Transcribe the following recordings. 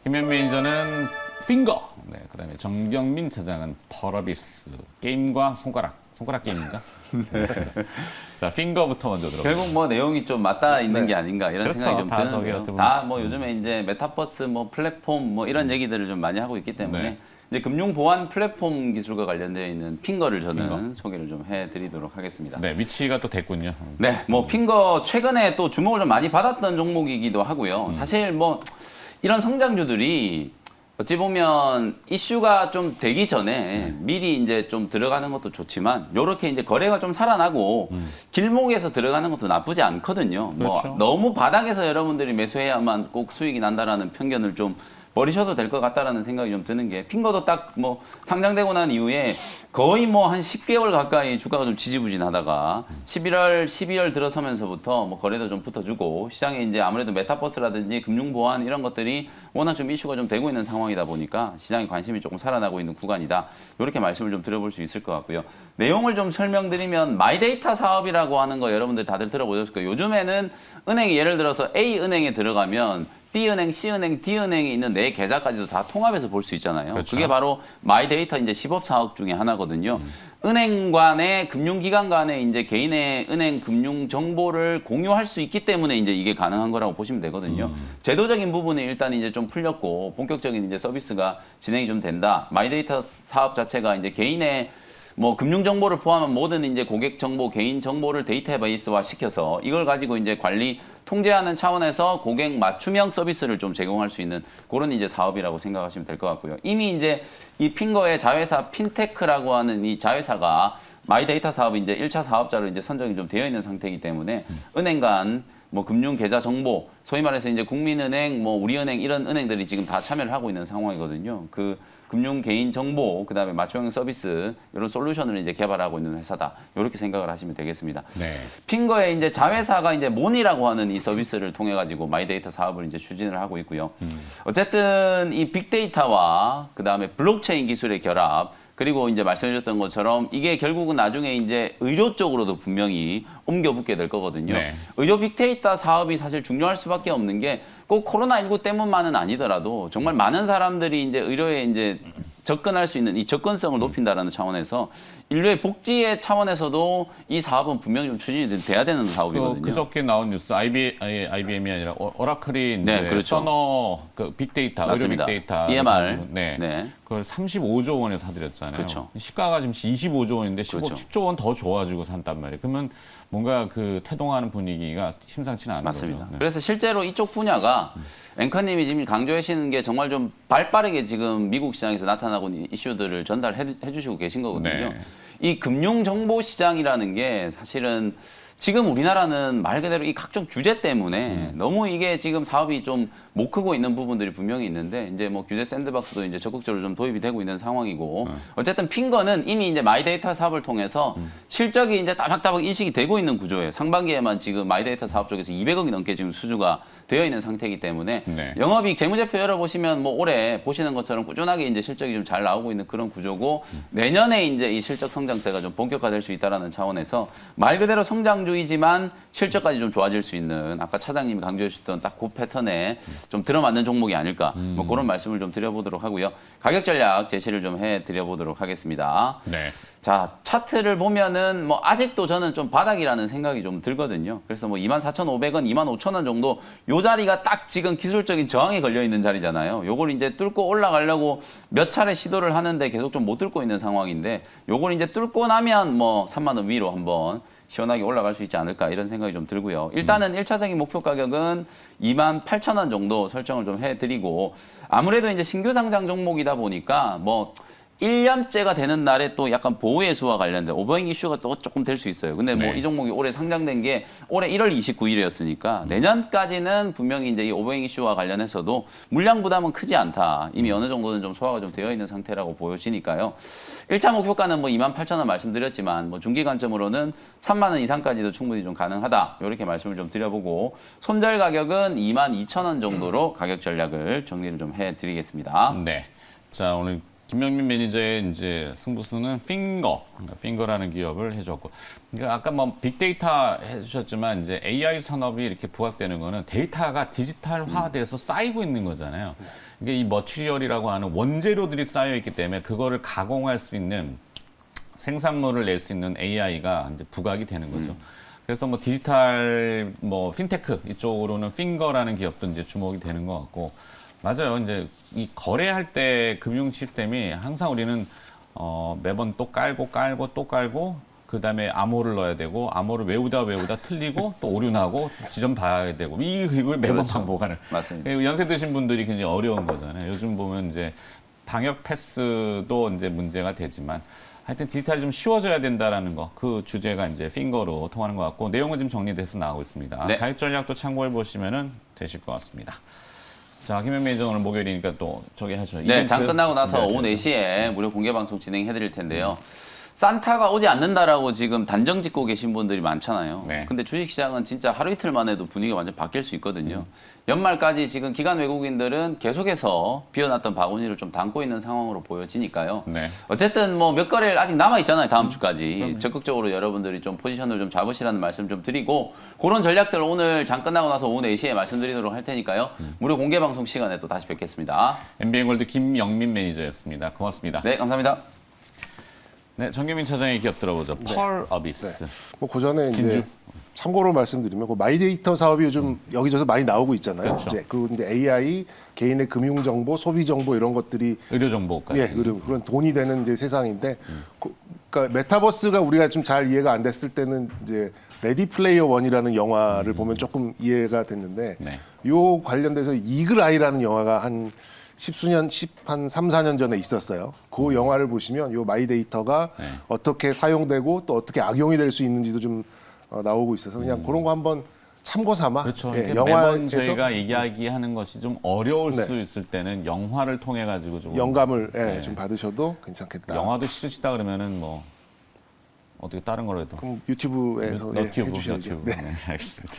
김현 매니저는 핑거. 네, 그다음에 정경민 차장은 펄어비스. 게임과 손가락 게임인가? 네. 자, 핑거부터 먼저 들어볼게요. 결국 뭐 내용이 좀 맞닿아 있는 네. 게 아닌가 이런 그렇죠. 생각이 좀 다 드는데요. 어떻게 다 보면. 뭐 요즘에 이제 메타버스 뭐 플랫폼 뭐 이런 얘기들을 좀 많이 하고 있기 때문에 네. 이제 금융 보안 플랫폼 기술과 관련되어 있는 핑거를 저는 핑거. 소개를 좀 해드리도록 하겠습니다. 네, 위치가 또 됐군요. 네, 뭐 핑거 최근에 또 주목을 좀 많이 받았던 종목이기도 하고요. 사실 뭐 이런 성장주들이 어찌 보면 이슈가 좀 되기 전에 미리 이제 좀 들어가는 것도 좋지만 요렇게 이제 거래가 좀 살아나고 길목에서 들어가는 것도 나쁘지 않거든요. 그렇죠. 뭐 너무 바닥에서 여러분들이 매수해야만 꼭 수익이 난다라는 편견을 좀 버리셔도 될 것 같다라는 생각이 좀 드는 게 핑거도 딱 뭐 상장되고 난 이후에 거의 뭐 한 10개월 가까이 주가가 좀 지지부진하다가 11월, 12월 들어서면서부터 뭐 거래도 좀 붙어주고 시장에 이제 아무래도 메타버스라든지 금융보안 이런 것들이 워낙 좀 이슈가 좀 되고 있는 상황이다 보니까 시장의 관심이 조금 살아나고 있는 구간이다. 이렇게 말씀을 좀 드려볼 수 있을 것 같고요. 내용을 좀 설명드리면 마이데이터 사업이라고 하는 거 여러분들 다들 들어보셨을 거예요. 요즘에는 은행이 예를 들어서 A은행에 들어가면 B은행, C은행, D은행에 있는 내 계좌까지도 다 통합해서 볼 수 있잖아요. 그렇죠. 그게 바로 마이데이터 이제 시법 사업 중에 하나거든요. 은행 간의 금융기관 간의 이제 개인의 은행 금융 정보를 공유할 수 있기 때문에 이제 이게 가능한 거라고 보시면 되거든요. 제도적인 부분이 일단 이제 좀 풀렸고 본격적인 이제 서비스가 진행이 좀 된다. 마이데이터 사업 자체가 이제 개인의 뭐 금융 정보를 포함한 모든 이제 고객 정보, 개인 정보를 데이터베이스화 시켜서 이걸 가지고 이제 관리, 통제하는 차원에서 고객 맞춤형 서비스를 좀 제공할 수 있는 그런 이제 사업이라고 생각하시면 될 것 같고요. 이미 이제 이 핑거의 자회사 핀테크라고 하는 이 자회사가 마이데이터 사업이 이제 1차 사업자로 이제 선정이 좀 되어 있는 상태이기 때문에 은행 간 뭐 금융 계좌 정보, 소위 말해서 이제 국민은행, 뭐 우리은행 이런 은행들이 지금 다 참여를 하고 있는 상황이거든요. 그 금융 개인 정보, 그다음에 맞춤형 서비스 이런 솔루션을 이제 개발하고 있는 회사다. 이렇게 생각을 하시면 되겠습니다. 네. 핑거의 이제 자회사가 이제 몬이라고 하는 이 서비스를 통해 가지고 마이데이터 사업을 이제 추진을 하고 있고요. 어쨌든 이 빅데이터와 그다음에 블록체인 기술의 결합 그리고 이제 말씀해 주셨던 것처럼 이게 결국은 나중에 이제 의료 쪽으로도 분명히 옮겨붙게 될 거거든요. 네. 의료 빅데이터 사업이 사실 중요할 수밖에 없는 게 꼭 코로나19 때문만은 아니더라도 정말 많은 사람들이 이제 의료에 이제 접근할 수 있는 이 접근성을 높인다라는 차원에서 인류의 복지의 차원에서도 이 사업은 분명히 좀 추진이 돼야 되는 사업이거든요. 그저께 나온 뉴스 IBM이 아니라 오라클이 이제 네, 그렇죠. 서너 그 빅데이터, 맞습니다. 의료 빅데이터 EMR. 네. 네. 그걸 35조 원에 사들였잖아요. 그렇죠. 시가가 지금 25조 원인데 10조 그렇죠. 원 더 줘가지고 산단 말이에요. 그러면 뭔가 그 태동하는 분위기가 심상치는 않은 맞습니다. 거죠. 네. 그래서 실제로 이쪽 분야가 앵커님이 지금 강조하시는 게 정말 좀 발빠르게 지금 미국 시장에서 나타나고 있는 이슈들을 전달해 주시고 계신 거거든요. 네. 이 금융정보시장이라는 게 사실은 지금 우리나라는 말 그대로 이 각종 규제 때문에 너무 이게 지금 사업이 좀 못 크고 있는 부분들이 분명히 있는데 이제 뭐 규제 샌드박스도 이제 적극적으로 좀 도입이 되고 있는 상황이고 어쨌든 핑거는 이미 이제 마이데이터 사업을 통해서 실적이 이제 따박따박 인식이 되고 있는 구조예요. 상반기에만 지금 마이데이터 사업 쪽에서 200억이 넘게 지금 수주가 되어 있는 상태이기 때문에 네. 영업이익 재무제표 열어보시면 뭐 올해 보시는 것처럼 꾸준하게 이제 실적이 좀 잘 나오고 있는 그런 구조고 내년에 이제 이 실적 성장세가 좀 본격화될 수 있다라는 차원에서 말 그대로 성장주이지만 실적까지 좀 좋아질 수 있는 아까 차장님이 강조해 주셨던 딱 그 패턴에 좀 들어맞는 종목이 아닐까 뭐 그런 말씀을 좀 드려보도록 하고요. 가격 전략 제시를 좀 해드려보도록 하겠습니다. 네. 자, 차트를 보면은 뭐 아직도 저는 좀 바닥이라는 생각이 좀 들거든요. 그래서 뭐 24,500원, 25,000원 정도 요 자리가 딱 지금 기술적인 저항에 걸려 있는 자리잖아요. 요걸 이제 뚫고 올라가려고 몇 차례 시도를 하는데 계속 좀 못 뚫고 있는 상황인데 요걸 이제 뚫고 나면 뭐 3만 원 위로 한번 시원하게 올라갈 수 있지 않을까 이런 생각이 좀 들고요. 일단은 1차적인 목표 가격은 28,000원 정도 설정을 좀 해드리고 아무래도 이제 신규 상장 종목이다 보니까 뭐 1년째가 되는 날에 또 약간 보호예수와 관련된 오버행 이슈가 또 조금 될 수 있어요. 근데 뭐 네. 이 종목이 올해 상장된 게 올해 1월 29일이었으니까 내년까지는 분명히 이제 이 오버행 이슈와 관련해서도 물량 부담은 크지 않다. 이미 어느 정도는 좀 소화가 좀 되어 있는 상태라고 보여지니까요. 1차 목표가는 뭐 28,000원 말씀드렸지만 뭐 중기 관점으로는 3만 원 이상까지도 충분히 좀 가능하다. 이렇게 말씀을 좀 드려보고 손절 가격은 22,000원 정도로 가격 전략을 정리를 좀 해드리겠습니다. 네. 자, 오늘 김영민 매니저의 이제 승부수는 핑거라는 기업을 해줬고, 그러니까 아까 뭐 빅데이터 해주셨지만 이제 AI 산업이 이렇게 부각되는 거는 데이터가 디지털화돼서 쌓이고 있는 거잖아요. 이게 이 머티리얼이라고 하는 원재료들이 쌓여 있기 때문에 그거를 가공할 수 있는 생산물을 낼 수 있는 AI가 이제 부각이 되는 거죠. 그래서 뭐 디지털 뭐 핀테크 이쪽으로는 핑거라는 기업도 이제 주목이 되는 것 같고. 맞아요. 이제 이 거래할 때 금융 시스템이 항상 우리는 매번 또 깔고 또 깔고 그다음에 암호를 넣어야 되고 암호를 외우다 틀리고 또 오류 나고 지점 봐야 되고 이걸 매번 그렇죠. 반복하는. 맞습니다. 연세 드신 분들이 굉장히 어려운 거잖아요. 요즘 보면 이제 방역 패스도 이제 문제가 되지만 하여튼 디지털이 좀 쉬워져야 된다라는 거, 그 주제가 이제 핑거로 통하는 것 같고 내용은 지금 정리돼서 나오고 있습니다. 네. 가입 전략도 참고해 보시면은 되실 것 같습니다. 자, 김현 매니저 오늘 목요일이니까 또 저기 하죠. 네, 장 끝나고 나서 오후 준비하셔야죠. 4시에 무료 공개 방송 진행해 드릴 텐데요. 산타가 오지 않는다라고 지금 단정 짓고 계신 분들이 많잖아요. 네. 근데 주식시장은 진짜 하루 이틀만 해도 분위기가 완전 바뀔 수 있거든요. 연말까지 지금 기관 외국인들은 계속해서 비워놨던 바구니를 좀 담고 있는 상황으로 보여지니까요. 네. 어쨌든 뭐 몇 거래일 아직 남아 있잖아요. 다음 주까지. 적극적으로 여러분들이 좀 포지션을 좀 잡으시라는 말씀 좀 드리고 그런 전략들 오늘 장 끝나고 나서 오후 4시에 말씀드리도록 할 테니까요. 무료 공개 방송 시간에 또 다시 뵙겠습니다. MBN골드 김영민 매니저였습니다. 고맙습니다. 네, 감사합니다. 네, 정경민 차장의 기업 들어보죠. 펄 어비스. 뭐 그전에 진주. 이제 참고로 말씀드리면 그 마이데이터 사업이 요즘 여기저기서 많이 나오고 있잖아요. 그렇죠. 이제 그리고 이제 AI, 개인의 금융 정보, 소비 정보 이런 것들이 의료 정보까지. 그런 돈이 되는 이제 세상인데, 그러니까 메타버스가 우리가 좀 잘 이해가 안 됐을 때는 이제 레디 플레이어 원이라는 영화를 보면 조금 이해가 됐는데, 네. 요 관련돼서 이글 아이라는 영화가 한 3, 4년 전에 있었어요. 그 영화를 보시면 요 마이데이터가 네. 어떻게 사용되고 또 어떻게 악용이 될 수 있는지도 좀 나오고 있어서 그냥 그런 거 한번 참고 삼아. 그렇죠. 예, 이렇게 영화에서 매번 저희가 이야기하는 것이 좀 어려울 네. 수 있을 때는 영화를 통해 가지고 좀 영감을 네. 좀 받으셔도 괜찮겠다. 영화도 싫으시다 그러면은 뭐 어떻게 다른 걸 해도 그럼 유튜브에서 해주셔야죠. 네, 알겠습니다.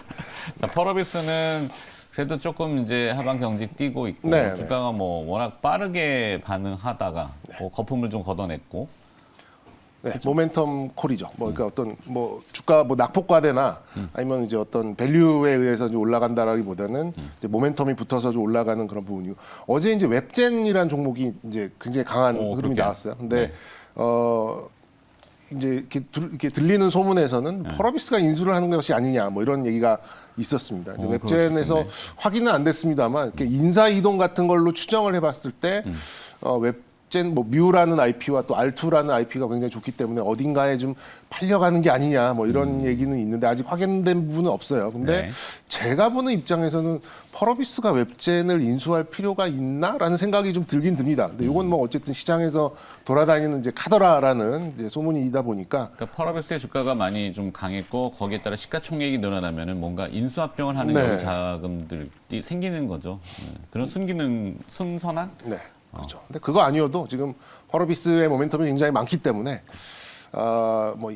자, 펄어비스는 그래도 조금 이제 하방 경직 뛰고 있고 네, 주가가 뭐 워낙 빠르게 반응하다가 뭐 거품을 좀 걷어냈고 네, 모멘텀 콜이죠. 뭐 그러니까 어떤 뭐 주가 뭐 낙폭과대나 아니면 이제 어떤 밸류에 의해서 이제 올라간다라기보다는 이제 모멘텀이 붙어서 좀 올라가는 그런 부분이고 어제 이제 웹젠이라는 종목이 이제 굉장히 강한 흐름이 그렇게. 나왔어요. 근데 네. 이제 이렇게 들리는 소문에서는 펄어비스가 인수를 하는 것이 아니냐 뭐 이런 얘기가 있었습니다. 근데 그럴 수 있겠네. 웹젠에서 확인은 안 됐습니다만 이렇게 인사 이동 같은 걸로 추정을 해봤을 때 웹젠 뭐 뮤라는 IP와 또 R2라는 IP가 굉장히 좋기 때문에 어딘가에 좀 팔려가는 게 아니냐 뭐 이런 얘기는 있는데 아직 확인된 부분은 없어요. 근데 네. 제가 보는 입장에서는 펄어비스가 웹젠을 인수할 필요가 있나라는 생각이 좀 들긴 듭니다. 근데 이건 뭐 어쨌든 시장에서 돌아다니는 이제 카더라라는 이제 소문이다 보니까 그러니까 펄어비스의 주가가 많이 좀 강했고 거기에 따라 시가총액이 늘어나면은 뭔가 인수합병을 하는 네. 여러 자금들이 생기는 거죠. 네. 그런 순선한 네, 그렇죠. 근데 그거 아니어도 지금 펄어비스의 모멘텀이 굉장히 많기 때문에 뭐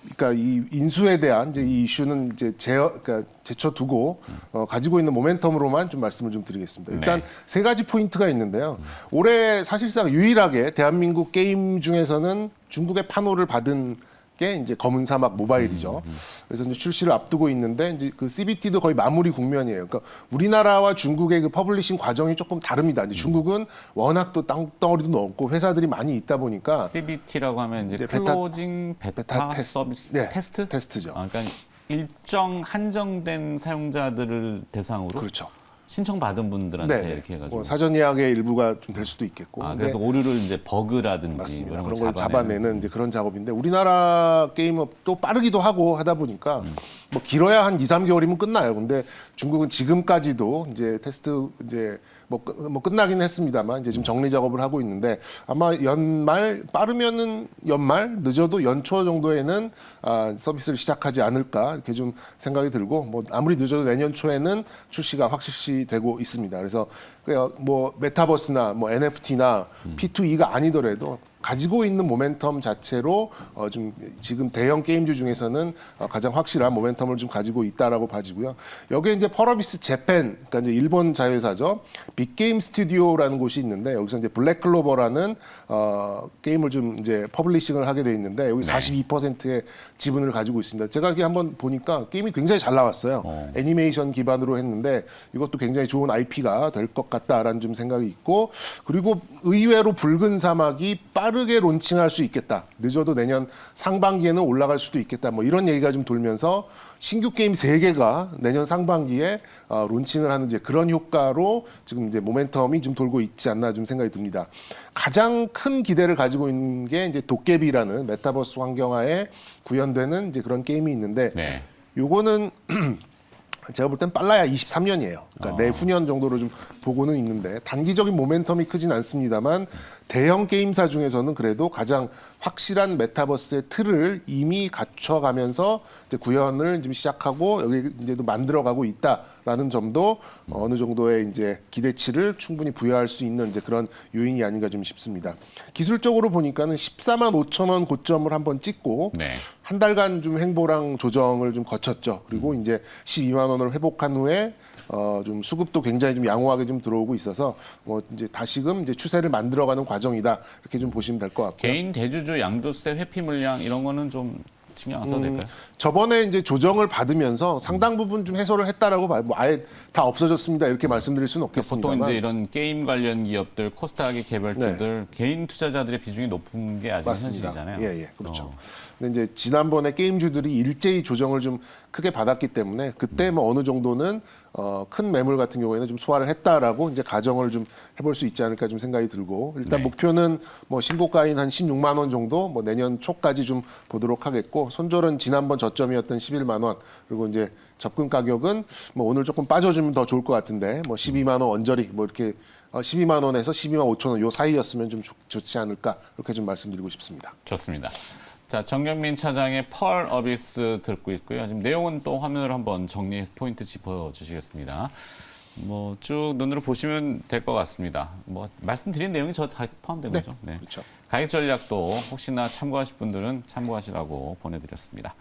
그러니까 이 인수에 대한 이제 이 이슈는 이제 그러니까 제쳐두고 가지고 있는 모멘텀으로만 좀 말씀을 좀 드리겠습니다. 일단 네. 세 가지 포인트가 있는데요. 올해 사실상 유일하게 대한민국 게임 중에서는 중국의 판호를 받은 게 이제 검은 사막 모바일이죠. 그래서 이제 출시를 앞두고 있는데 이제 그 CBT도 거의 마무리 국면이에요. 그러니까 우리나라와 중국의 그 퍼블리싱 과정이 조금 다릅니다. 이제 중국은 워낙 또 땅덩어리도 넓고 회사들이 많이 있다 보니까 CBT라고 하면 이제 이제 베타- 클로징 베타 서비스 네, 테스트? 테스트죠. 그러니까 일정 한정된 사용자들을 대상으로 그렇죠. 신청받은 분들한테 네, 이렇게 해가지고 뭐 사전 예약의 일부가 좀 될 수도 있겠고. 그래서 근데 오류를 이제 버그라든지 맞습니다. 이런 그런 걸 걸 잡아내는 이제 그런 작업인데 우리나라 게임업도 빠르기도 하고 하다 보니까 뭐 길어야 한 2, 3개월이면 끝나요. 근데 중국은 지금까지도 이제 테스트 이제 뭐 끝나긴 했습니다만 이제 좀 정리 작업을 하고 있는데 아마 연말 빠르면은 연말 늦어도 연초 정도에는 서비스를 시작하지 않을까 이렇게 좀 생각이 들고 뭐 아무리 늦어도 내년 초에는 출시가 확실시되고 있습니다. 그래서 뭐 메타버스나 뭐 NFT나 P2E가 아니더라도 가지고 있는 모멘텀 자체로 좀 지금 대형 게임주 중에서는 가장 확실한 모멘텀을 좀 가지고 있다라고 봐지고요. 여기에 이제 펄어비스 재팬, 그러니까 이제 일본 자회사죠. 빅게임 스튜디오라는 곳이 있는데 여기서 이제 블랙클로버라는 게임을 좀 이제 퍼블리싱을 하게 돼 있는데 여기 42%의 지분을 가지고 있습니다. 제가 이렇게 한번 보니까 게임이 굉장히 잘 나왔어요. 애니메이션 기반으로 했는데 이것도 굉장히 좋은 IP가 될 것 같다라는 좀 생각이 있고, 그리고 의외로 붉은 사막이 빠르게 론칭할 수 있겠다. 늦어도 내년 상반기에는 올라갈 수도 있겠다. 뭐 이런 얘기가 좀 돌면서 신규 게임 3개가 내년 상반기에 론칭을 하는 이제 그런 효과로 지금 이제 모멘텀이 좀 돌고 있지 않나 좀 생각이 듭니다. 가장 큰 기대를 가지고 있는 게 이제 도깨비라는 메타버스 환경하에 구현되는 이제 그런 게임이 있는데 네. 요거는 제가 볼 땐 빨라야 23년이에요. 그러니까 내후년 정도로 좀 보고는 있는데 단기적인 모멘텀이 크진 않습니다만 대형 게임사 중에서는 그래도 가장 확실한 메타버스의 틀을 이미 갖춰가면서 이제 구현을 좀 시작하고 여기 이제도 만들어가고 있다라는 점도 어느 정도의 이제 기대치를 충분히 부여할 수 있는 이제 그런 요인이 아닌가 좀 싶습니다. 기술적으로 보니까는 14만 5천 원 고점을 한번 찍고 네. 한 달간 좀 횡보랑 조정을 좀 거쳤죠. 그리고 이제 12만 원을 회복한 후에 좀 수급도 굉장히 좀 양호하게 좀 들어오고 있어서 뭐 이제 다시금 이제 추세를 만들어가는 과정이다 이렇게 좀 보시면 될 것 같고요. 개인 대주주 양도세 회피 물량 이런 거는 좀 신경 안 써도 될까요? 저번에 이제 조정을 받으면서 상당 부분 좀 해소를 했다라고 봐요. 뭐 아예 다 없어졌습니다 이렇게 말씀드릴 수는 없겠습니다만. 보통 이제 이런 게임 관련 기업들, 코스닥의 개발주들, 개인 투자자들의 비중이 높은 게 아직 맞습니다. 현실이잖아요. 예, 그렇죠. 근데 이제 지난번에 게임주들이 일제히 조정을 좀 크게 받았기 때문에 그때 뭐 어느 정도는 큰 매물 같은 경우에는 좀 소화를 했다라고 이제 가정을 좀 해볼 수 있지 않을까 좀 생각이 들고, 일단 네. 목표는 뭐 신고가인 한 16만 원 정도 뭐 내년 초까지 좀 보도록 하겠고, 손절은 지난번 저점이었던 11만 원, 그리고 이제 접근 가격은 뭐 오늘 조금 빠져주면 더 좋을 것 같은데 뭐 12만 원 언저리 뭐 이렇게 12만 원에서 12만 5천 원 요 사이였으면 좀 좋지 않을까 이렇게 좀 말씀드리고 싶습니다. 좋습니다. 자, 정경민 차장의 펄 어비스 듣고 있고요. 지금 내용은 또 화면으로 한번 정리해서 포인트 짚어주시겠습니다. 뭐 쭉 눈으로 보시면 될 것 같습니다. 뭐 말씀드린 내용이 저 다 포함된 거죠. 네. 그렇죠. 가격 전략도 혹시나 참고하실 분들은 참고하시라고 보내드렸습니다.